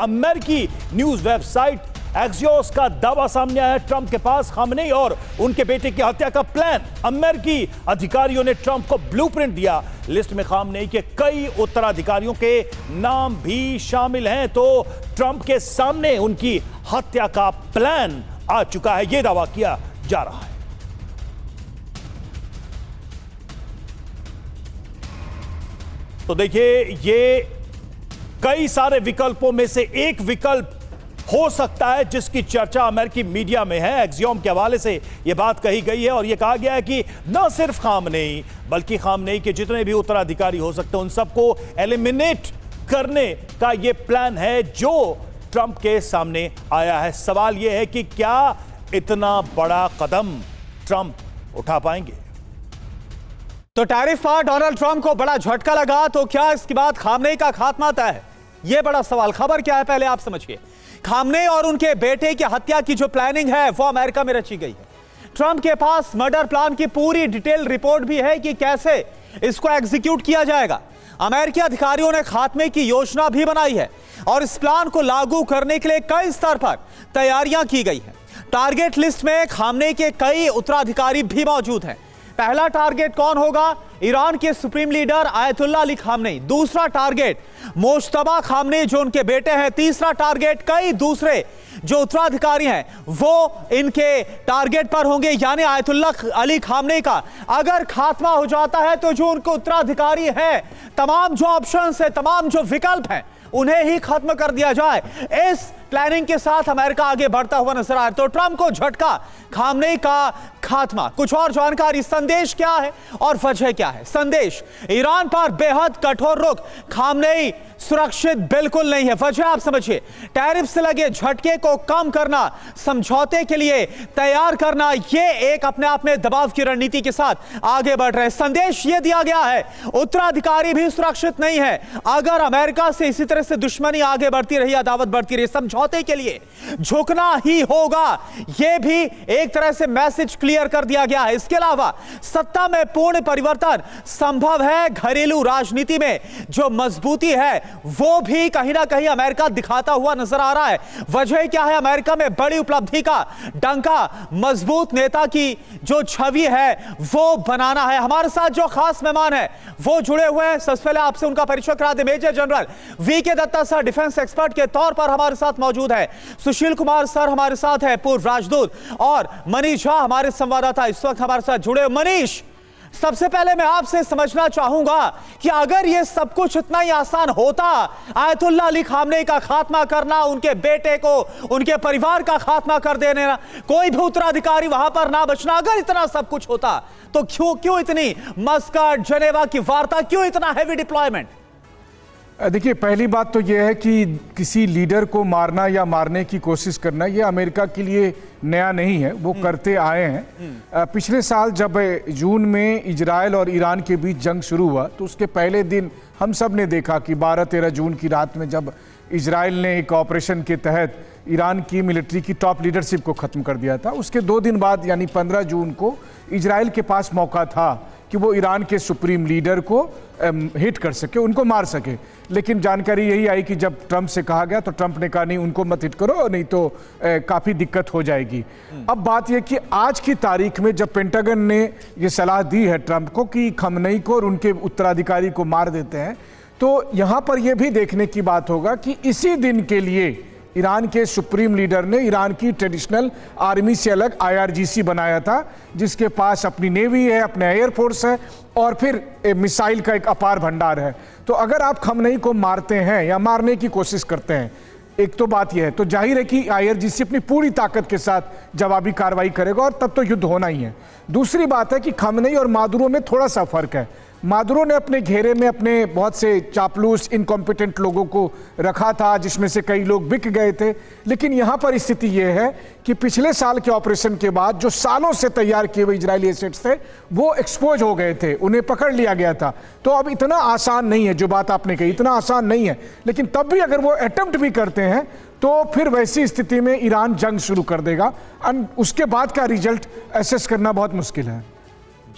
अमेरिकी news website Axios का दावा सामने आया। ट्रंप के पास खामनेई और उनके बेटे की हत्या का प्लान। अमेरिकी अधिकारियों ने ट्रंप को ब्लूप्रिंट दिया। लिस्ट में खामनेई के कई उत्तराधिकारियों के नाम भी शामिल हैं। तो ट्रंप के सामने उनकी हत्या का प्लान आ चुका है, यह दावा किया जा रहा है। तो देखिए, ये कई सारे विकल्पों में से एक विकल्प हो सकता है जिसकी चर्चा अमेरिकी मीडिया में है। एक्सियोम के हवाले से यह बात कही गई है और यह कहा गया है कि न सिर्फ खामनेई बल्कि खामनेई के जितने भी उत्तराधिकारी हो सकते हैं उन सबको एलिमिनेट करने का यह प्लान है जो ट्रंप के सामने आया है। सवाल यह है कि क्या इतना बड़ा कदम ट्रंप उठा पाएंगे? तो टैरिफ पर डोनाल्ड ट्रंप को बड़ा झटका लगा, तो क्या इसके बाद खामनेई का खात्मा तय है? यह बड़ा सवाल। खबर क्या है पहले आप समझिए। खामनेई और उनके बेटे की हत्या की जो प्लानिंग है वो अमेरिका में रची गई है। ट्रंप के पास मर्डर प्लान की पूरी डिटेल रिपोर्ट भी है कि कैसे इसको एग्जीक्यूट किया जाएगा। अमेरिकी अधिकारियों ने खात्मे की योजना भी बनाई है और इस प्लान को लागू करने के लिए कई स्तर पर तैयारियां की गई हैं। टारगेट लिस्ट में खामनेई के कई उत्तराधिकारी भी मौजूद हैं। पहला टारगेट कौन होगा? ईरान के supreme leader Ayatollah Ali Khamenei. दूसरा टारगेट मुश्तबा खामनेई जो उनके बेटे हैं। तीसरा टारगेट कई दूसरे जो उत्तराधिकारी हैं वो इनके टारगेट पर होंगे, यानी आयतुल्लाह अली खामनेई का अगर खात्मा हो जाता है तो जो उनके उत्तराधिकारी हैं, तमाम जो ऑप्शंस है, तमाम जो विकल्प हैं, उन्हें ही खत्म कर दिया जाए। इस प्लानिंग के साथ अमेरिका आगे बढ़ता हुआ नजर आ रहा है। तो ट्रंप को झटका, खामनेई का खात्मा। कुछ और जानकारी, संदेश क्या है और वजह क्या है? संदेश, ईरान पर बेहद कठोर रुख, खामनेई सुरक्षित बिल्कुल नहीं है। वजह आप समझिए, टैरिफ से लगे झटके को कम करना, समझौते के लिए तैयार करना, यह एक अपने आप में दबाव की रणनीति के साथ आगे बढ़ रहे हैं। संदेश यह दिया गया है, उत्तराधिकारी भी सुरक्षित नहीं है। अगर अमेरिका से इसी तरह से दुश्मनी आगे बढ़ती रही, अदावत बढ़ती रही, समझौते के लिए झुकना ही होगा। यह भी एक तरह से मैसेज क्लियर कर दिया गया है। इसके अलावा सत्ता में पूर्ण परिवर्तन संभव है। घरेलू राजनीति में जो मजबूती है वो भी कहीं ना कहीं अमेरिका दिखाता हुआ नजर आ रहा है। वजह क्या है? अमेरिका में बड़ी उपलब्धि का डंका, मजबूत नेता की जो छवि है वो बनाना है। हमारे साथ जो खास मेहमान है वो जुड़े हुए हैं। सबसे पहले आपसे उनका परिचय करा दे। Major general VK Datta sir defence expert के तौर पर हमारे साथ मौजूद है। सुशील कुमार सर हमारे साथ है, पूर्व राजदूत, और मनीष झा हमारे संवाददाता इस वक्त हमारे साथ जुड़े। मनीष, सबसे पहले मैं आपसे समझना चाहूंगा कि अगर यह सब कुछ इतना ही आसान होता, आयतुल्लाह अली खामनेई का खात्मा करना, उनके बेटे को, उनके परिवार का खात्मा कर देना, कोई भी उत्तराधिकारी वहां पर ना बचना, अगर इतना सब कुछ होता तो क्यों इतनी मस्कट, जनेवा की वार्ता, क्यों इतना हैवी डिप्लॉयमेंट? देखिए, पहली बात तो यह है कि किसी लीडर को मारना या मारने की कोशिश करना ये अमेरिका के लिए नया नहीं है, वो करते आए हैं। पिछले साल जब जून में इजराइल और ईरान के बीच जंग शुरू हुआ तो उसके पहले दिन हम सब ने देखा कि 12-13 जून की रात में जब इजराइल ने एक ऑपरेशन के तहत ईरान की मिलिट्री की टॉप लीडरशिप को ख़त्म कर दिया था। उसके 2 दिन बाद यानी 15 जून को इजराइल के पास मौका था कि वो ईरान के सुप्रीम लीडर को हिट कर सके, उनको मार सके। लेकिन जानकारी यही आई कि जब ट्रंप से कहा गया तो ट्रंप ने कहा नहीं, उनको मत हिट करो, नहीं तो काफ़ी दिक्कत हो जाएगी। अब बात यह कि आज की तारीख में जब पेंटागन ने ये सलाह दी है ट्रंप को कि खामनेई को और उनके उत्तराधिकारी को मार देते हैं, तो यहाँ पर यह भी देखने की बात होगा कि इसी दिन के लिए ईरान के सुप्रीम लीडर ने ईरान की ट्रेडिशनल आर्मी से अलग IRGC बनाया था, जिसके पास अपनी नेवी है, अपने एयरफोर्स है और फिर मिसाइल का एक अपार भंडार है। तो अगर आप खामनेई को मारते हैं या मारने की कोशिश करते हैं, एक तो बात यह है, तो जाहिर है कि IRGC अपनी पूरी ताकत के साथ जवाबी कार्रवाई करेगा और तब तो युद्ध होना ही है। दूसरी बात है कि खामनेई और मादुरो में थोड़ा सा फर्क है। मादुरो ने अपने घेरे में अपने बहुत से चापलूस, इनकॉम्पिटेंट लोगों को रखा था, जिसमें से कई लोग बिक गए थे। लेकिन यहाँ पर स्थिति यह है कि पिछले साल के ऑपरेशन के बाद जो सालों से तैयार किए हुए इजरायली एसेट्स थे वो एक्सपोज हो गए थे, उन्हें पकड़ लिया गया था। तो अब इतना आसान नहीं है, जो बात आपने कही इतना आसान नहीं है। लेकिन तब भी अगर वो अटेम्प्ट भी करते हैं तो फिर वैसी स्थिति में ईरान जंग शुरू कर देगा और उसके बाद का रिजल्ट एसेस करना बहुत मुश्किल है।